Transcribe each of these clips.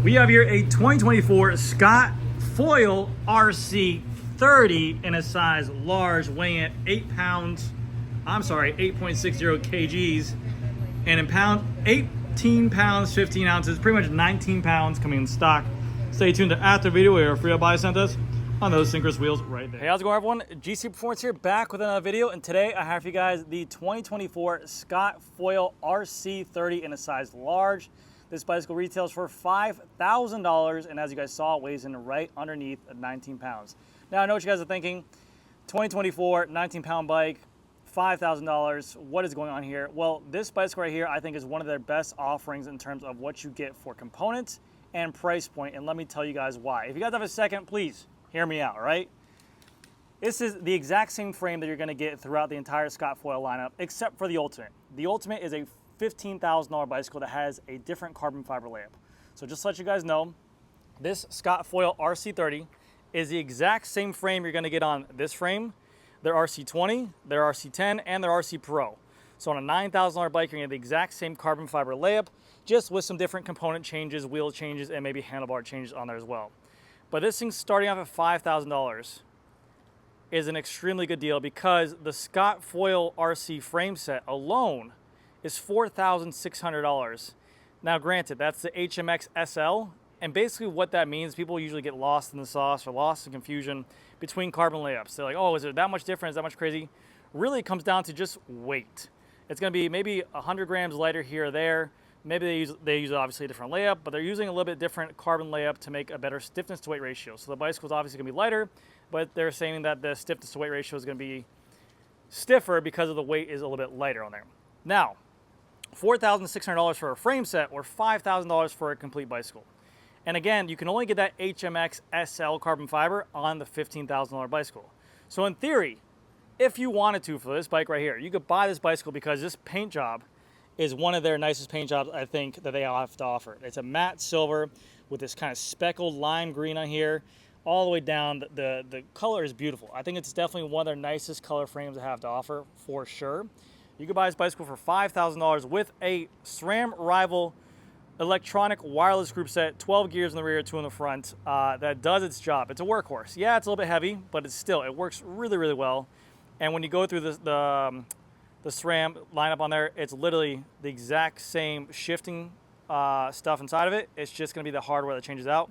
We have here a 2024 Scott Foil RC30 in a size large, weighing at 8 pounds. I'm sorry, 8.60 kgs, and in pound, 18 pounds, 15 ounces, pretty much 19 pounds coming in stock. Stay tuned to after video where Freehub buy sent us on those synchronous wheels right there. Hey, how's it going, everyone? GC Performance here, back with another video, and today I have for you guys the 2024 Scott Foil RC30 in a size large. This bicycle retails for $5,000, and as you guys saw, it weighs in right underneath 19 pounds. Now, I know what you guys are thinking. 2024, 19-pound bike, $5,000. What is going on here? Well, this bicycle right here, I think, is one of their best offerings in terms of what you get for components and price point, and let me tell you guys why. If you guys have a second, please hear me out, all right? This is the exact same frame that you're gonna get throughout the entire Scott Foil lineup, except for the Ultimate. The Ultimate is a $15,000 bicycle that has a different carbon fiber layup. So just to let you guys know, this Scott Foil RC30 is the exact same frame you're gonna get on this frame, their RC20, their RC10, and their RC Pro. So on a $9,000 bike, you're gonna get the exact same carbon fiber layup, just with some different component changes, wheel changes, and maybe handlebar changes on there as well. But this thing's starting off at $5,000 is an extremely good deal because the Scott Foil RC frame set alone is $4,600. Now granted, that's the HMX SL, and basically what that means, people usually get lost in the sauce or lost in confusion between carbon layups. They're like, oh, is there that much difference, that much crazy? Really, it comes down to just weight. It's gonna be maybe 100 grams lighter here or there. Maybe they use obviously a different layup, but they're using a little bit different carbon layup to make a better stiffness to weight ratio. So the bicycle is obviously gonna be lighter, but they're saying that the stiffness to weight ratio is gonna be stiffer because of the weight is a little bit lighter on there. Now, $4,600 for a frame set or $5,000 for a complete bicycle. And again, you can only get that HMX SL carbon fiber on the $15,000 bicycle. So in theory, if you wanted to for this bike right here, you could buy this bicycle because this paint job is one of their nicest paint jobs I think that they have to offer. It's a matte silver with this kind of speckled lime green on here, all the way down. The color is beautiful. I think it's definitely one of their nicest color frames they have to offer for sure. You can buy this bicycle for $5,000 with a SRAM Rival electronic wireless group set, 12 gears in the rear, 2 in the front, that does its job. It's a workhorse. Yeah, it's a little bit heavy, but it works really, really well. And when you go through the SRAM lineup on there, it's literally the exact same shifting stuff inside of it. It's just gonna be the hardware that changes out.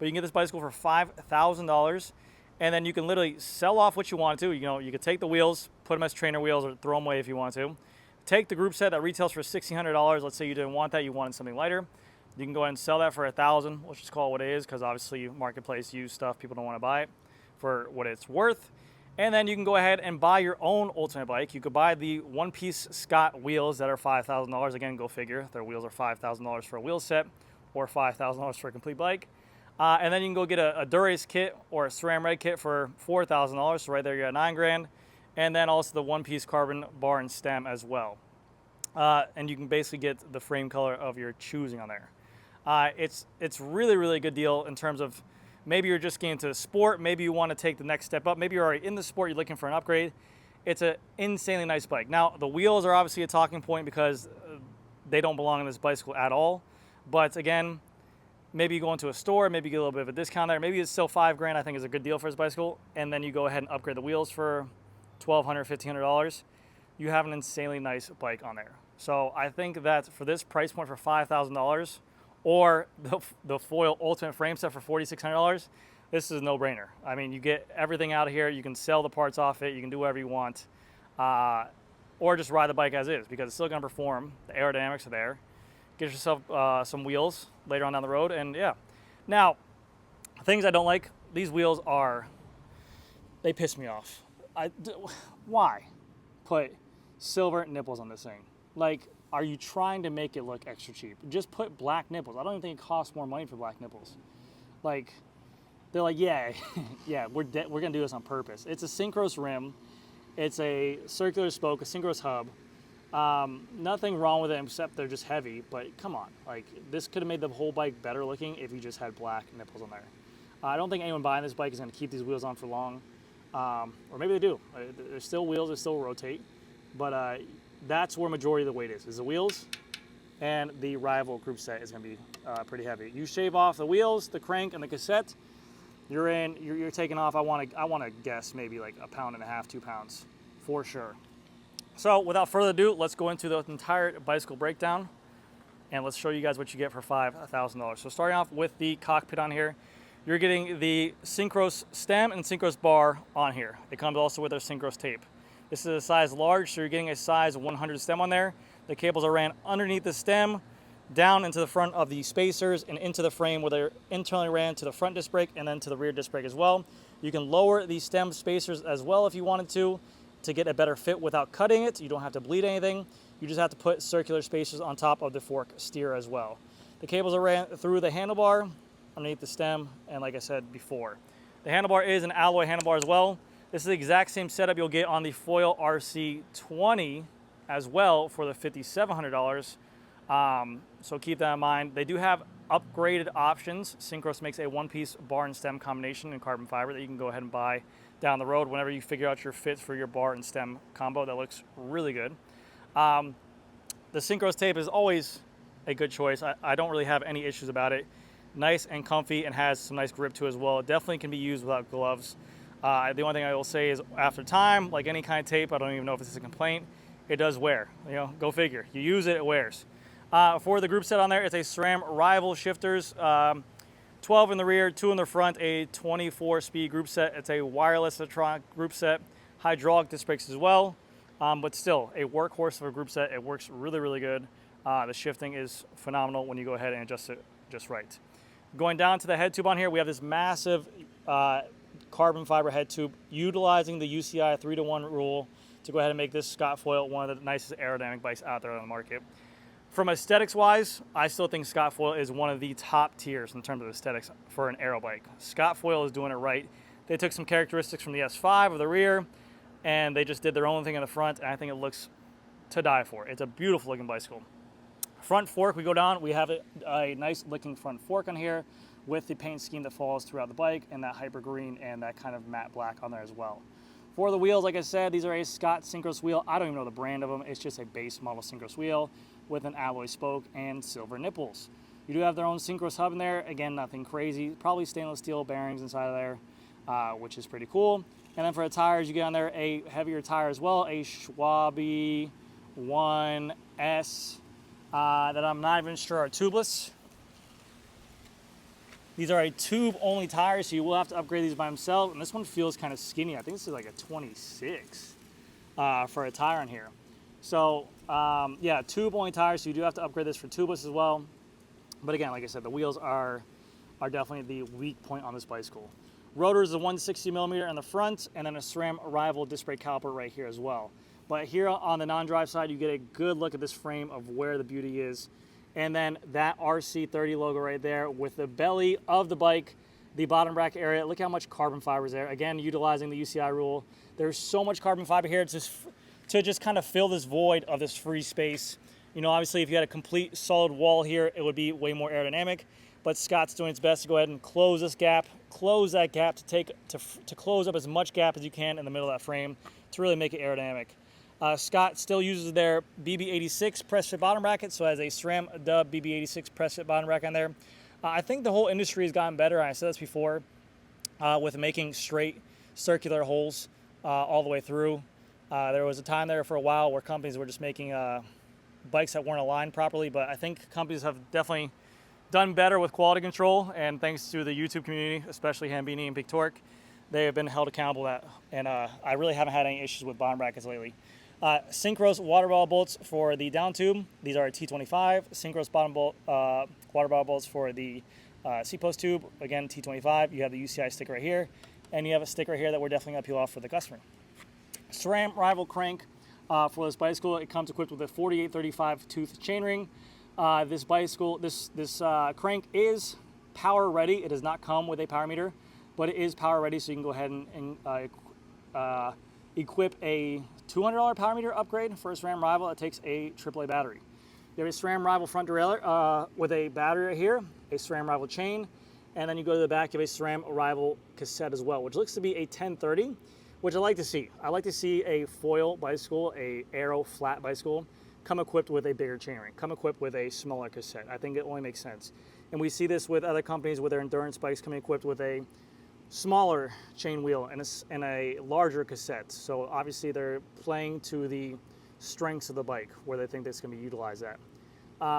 But you can get this bicycle for $5,000. And then you can literally sell off what you want to. You know, you could take the wheels, put them as trainer wheels, or throw them away if you want to. Take the group set that retails for $1,600. Let's say you didn't want that, you wanted something lighter. You can go ahead and sell that for $1,000. Let's just call it what it is, because obviously marketplace used stuff, people don't want to buy it for what it's worth. And then you can go ahead and buy your own Ultimate bike. You could buy the one-piece Scott wheels that are $5,000. Again, go figure. Their wheels are $5,000 for a wheel set or $5,000 for a complete bike. And then you can go get a Durace kit or a SRAM Red kit for $4,000. So right there you got $9,000. And then also the one-piece carbon bar and stem as well. And you can basically get the frame color of your choosing on there. It's really, really a good deal in terms of maybe you're just getting into the sport. Maybe you want to take the next step up. Maybe you're already in the sport, you're looking for an upgrade. It's an insanely nice bike. Now, the wheels are obviously a talking point because they don't belong in this bicycle at all. But again, maybe you go into a store, maybe you get a little bit of a discount there. Maybe it's still $5,000, I think is a good deal for this bicycle. And then you go ahead and upgrade the wheels for $1,200, $1,500. You have an insanely nice bike on there. So I think that for this price point for $5,000 or the Foil Ultimate frame set for $4,600, this is a no-brainer. I mean, you get everything out of here. You can sell the parts off it. You can do whatever you want. Or just ride the bike as is because it's still going to perform. The aerodynamics are there. Get yourself some wheels later on down the road, and yeah. Now, things I don't like, these wheels they piss me off. Why put silver nipples on this thing? Like, are you trying to make it look extra cheap? Just put black nipples. I don't even think it costs more money for black nipples. Like, they're like, yeah, yeah, we're gonna do this on purpose. It's a synchronous rim. It's a circular spoke, a synchronous hub. Nothing wrong with it except they're just heavy, but come on, like this could have made the whole bike better looking if you just had black nipples on there. I don't think anyone buying this bike is going to keep these wheels on for long, or maybe they do. There's still wheels, they still rotate, but that's where majority of the weight is the wheels and the Rival group set is going to be pretty heavy. You shave off the wheels, the crank, and the cassette, you're taking off. I want to guess maybe like 1.5 pounds, 2 pounds for sure. So without further ado, let's go into the entire bicycle breakdown, and let's show you guys what you get for $5,000. So starting off with the cockpit on here, you're getting the synchros stem and synchros bar on here. It comes also with their synchros tape. This is a size large, so you're getting a size 100 stem on there. The cables are ran underneath the stem, down into the front of the spacers, and into the frame where they're internally ran to the front disc brake and then to the rear disc brake as well. You can lower the stem spacers as well if you wanted to get a better fit without cutting it. You don't have to bleed anything. You just have to put circular spacers on top of the fork steer as well. The cables are ran through the handlebar, underneath the stem, and like I said before, the handlebar is an alloy handlebar as well. This is the exact same setup you'll get on the Foil RC20 as well for the $5,700. So keep that in mind. They do have upgraded options. Synchros makes a one-piece bar and stem combination in carbon fiber that you can go ahead and buy down the road whenever you figure out your fit for your bar and stem combo. That looks really good. The synchros tape is always a good choice. I don't really have any issues about it. Nice and comfy and has some nice grip to it as well. It definitely can be used without gloves. The only thing I will say is after time, like any kind of tape, I don't even know if this is a complaint, it does wear. You know, go figure. You use it, it wears. For the group set on there, it's a SRAM Rival shifters, 12 in the rear, 2 in the front, a 24-speed group set. It's a wireless electronic group set, hydraulic disc brakes as well, but still a workhorse of a group set. It works really, really good. The shifting is phenomenal when you go ahead and adjust it just right. Going down to the head tube on here, we have this massive carbon fiber head tube utilizing the UCI 3-to-1 rule to go ahead and make this Scott Foil one of the nicest aerodynamic bikes out there on the market. From aesthetics wise, I still think Scott Foil is one of the top tiers in terms of aesthetics for an aero bike. Scott Foil is doing it right. They took some characteristics from the S5 of the rear and they just did their own thing in the front, and I think it looks to die for. It's a beautiful looking bicycle. Front fork, we go down, we have a nice looking front fork on here with the paint scheme that follows throughout the bike and that hyper green and that kind of matte black on there as well. For the wheels, like I said, these are a Scott synchros wheel. I don't even know the brand of them. It's just a base model synchros wheel with an alloy spoke and silver nipples. You do have their own synchros hub in there. Again, nothing crazy. Probably stainless steel bearings inside of there, which is pretty cool. And then for the tires, you get on there a heavier tire as well, a Schwalbe 1S that I'm not even sure are tubeless. These are a tube-only tire, so you will have to upgrade these by themselves. And this one feels kind of skinny. I think this is like a 26 for a tire on here. So yeah, tube-only tires, so you do have to upgrade this for tubeless as well. But again, like I said, the wheels are definitely the weak point on this bicycle. Rotor is a 160 millimeter in the front, and then a SRAM Rival disc brake caliper right here as well. But here on the non-drive side, you get a good look at this frame of where the beauty is. And then that RC30 logo right there with the belly of the bike, the bottom bracket area. Look how much carbon fiber is there. Again, utilizing the UCI rule. There's so much carbon fiber here to just kind of fill this void of this free space. You know, obviously, if you had a complete solid wall here, it would be way more aerodynamic. But Scott's doing its best to go ahead and close this gap, close that gap to close up as much gap as you can in the middle of that frame to really make it aerodynamic. Scott still uses their BB86 press fit bottom bracket, so has a SRAM Dub BB86 press fit bottom bracket on there. I think the whole industry has gotten better. I said this before with making straight circular holes all the way through. There was a time there for a while where companies were just making bikes that weren't aligned properly, but I think companies have definitely done better with quality control, and thanks to the YouTube community, especially Hambini and Big Torque, they have been held accountable to that, and I really haven't had any issues with bottom brackets lately. Synchros water bottle bolts for the down tube. These are a T25. Synchros bottom bolt water bottle bolts for the Seatpost tube. Again, T25. You have the UCI sticker right here, and you have a sticker here that we're definitely going to peel off for the customer. SRAM Rival crank for this bicycle. It comes equipped with a 4835 tooth chainring. This bicycle, this crank is power ready. It does not come with a power meter, but it is power ready, so you can go ahead and equip a $200 power meter upgrade for a SRAM Rival that takes a AAA battery. You have a SRAM Rival front derailleur with a battery right here, a SRAM Rival chain, and then you go to the back, you have a SRAM Rival cassette as well, which looks to be a 1030, which I like to see. I like to see a foil bicycle, a aero flat bicycle, come equipped with a bigger chainring, come equipped with a smaller cassette. I think it only makes sense. And we see this with other companies with their endurance bikes coming equipped with a smaller chain wheel and a larger cassette. So obviously they're playing to the strengths of the bike where they think this can be utilized at.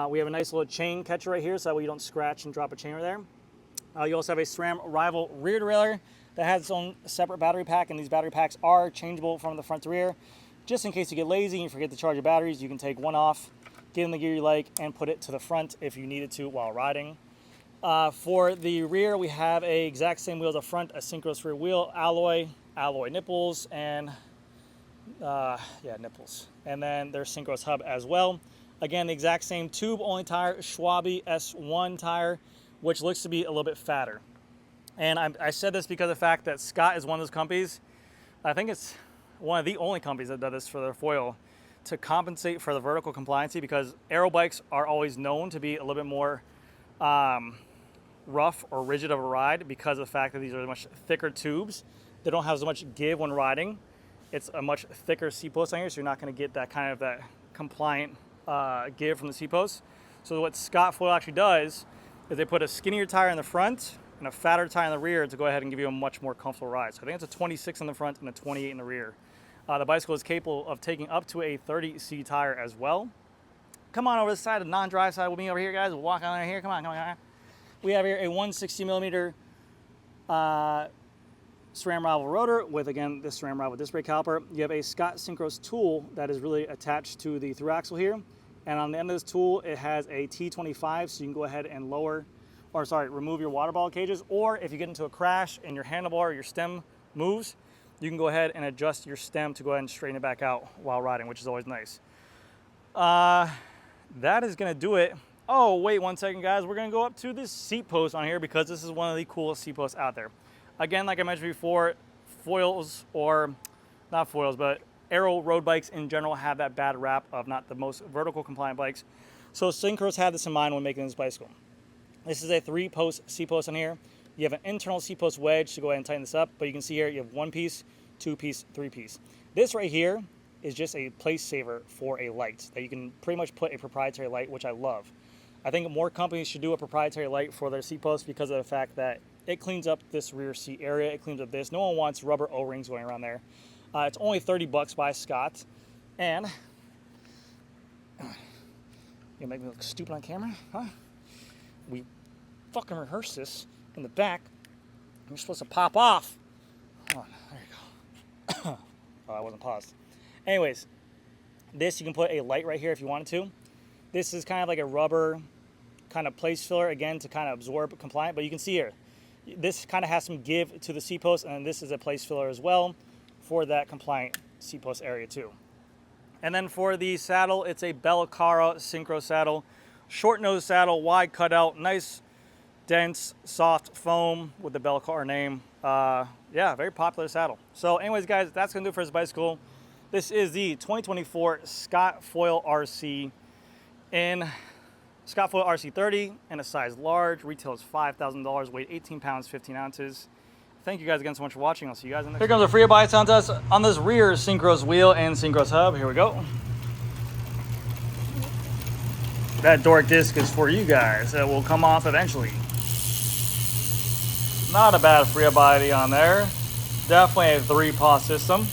We have a nice little chain catcher right here so that way you don't scratch and drop a chain right there. You also have a SRAM Rival rear derailleur that has its own separate battery pack, and these battery packs are changeable from the front to rear. Just in case you get lazy and you forget to charge your batteries, you can take one off, get in the gear you like, and put it to the front if you needed to while riding. For the rear, we have a exact same wheel as the front, a synchronous rear wheel, alloy nipples, and nipples. And then there's synchronous hub as well. Again, the exact same tube, only tire, Schwalbe S1 tire, which looks to be a little bit fatter. And I said this because of the fact that Scott is one of those companies, I think it's one of the only companies that does this for their foil, to compensate for the vertical compliancy, because aero bikes are always known to be a little bit more rough or rigid of a ride because of the fact that these are much thicker tubes. They don't have as much give when riding. It's a much thicker Seatpost on here, so you're not going to get that kind of that compliant give from the Seatpost. So what Scott Foil actually does is they put a skinnier tire in the front and a fatter tire in the rear to go ahead and give you a much more comfortable ride. So I think it's a 26 in the front and a 28 in the rear. The bicycle is capable of taking up to a 30C tire as well. Come on over this side, the non-drive side with me over here, guys. We'll walk on here. Come on, come on. We have here a 160 millimeter SRAM Rival rotor with, again, this SRAM Rival disc brake caliper. You have a Scott Synchros tool that is really attached to the through axle here. And on the end of this tool, it has a T25, so you can go ahead and remove your water bottle cages. Or if you get into a crash and your handlebar or your stem moves, you can go ahead and adjust your stem to go ahead and straighten it back out while riding, which is always nice. That is going to do it. Oh, wait 1 second, guys. We're going to go up to this seat post on here because this is one of the coolest seat posts out there. Again, like I mentioned before, foils, or not foils, but aero road bikes in general have that bad rap of not the most vertical compliant bikes. So Synchros had this in mind when making this bicycle. This is a 3-post seat post on here. You have an internal seat post wedge to go ahead and tighten this up, but you can see here you have 1-piece, 2-piece, 3-piece. This right here is just a place saver for a light that you can pretty much put a proprietary light, which I love. I think more companies should do a proprietary light for their seat post because of the fact that it cleans up this rear seat area. It cleans up this. No one wants rubber O-rings going around there. It's only $30 by Scott. And you make me look stupid on camera, huh? We fucking rehearsed this in the back. You're supposed to pop off. Hold on, there you go. Oh, I wasn't paused. Anyways, this you can put a light right here if you wanted to. This is kind of like a rubber kind of place filler, again, to kind of absorb compliant. But you can see here, this kind of has some give to the seat post, and this is a place filler as well for that compliant seat post area too. And then for the saddle, it's a Belcara Synchro saddle. Short nose saddle, wide cutout, nice, dense, soft foam with the Belcara name. Yeah, very popular saddle. So anyways, guys, that's going to do it for this bicycle. This is the 2024 Scott Foil RC in Scott Foil RC 30 in a size large. Retails $5,000, weight 18 pounds, 15 ounces. Thank you guys again so much for watching. I'll see you guys in the next video. Here comes a Freehub bike contest on this rear Synchros wheel and Synchros hub. Here we go. That dork disc is for you guys. That will come off eventually. Not a bad Freehub body on there. Definitely a 3-paw system.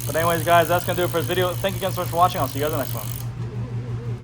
But anyways, guys, that's going to do it for this video. Thank you again so much for watching. I'll see you guys in the next one.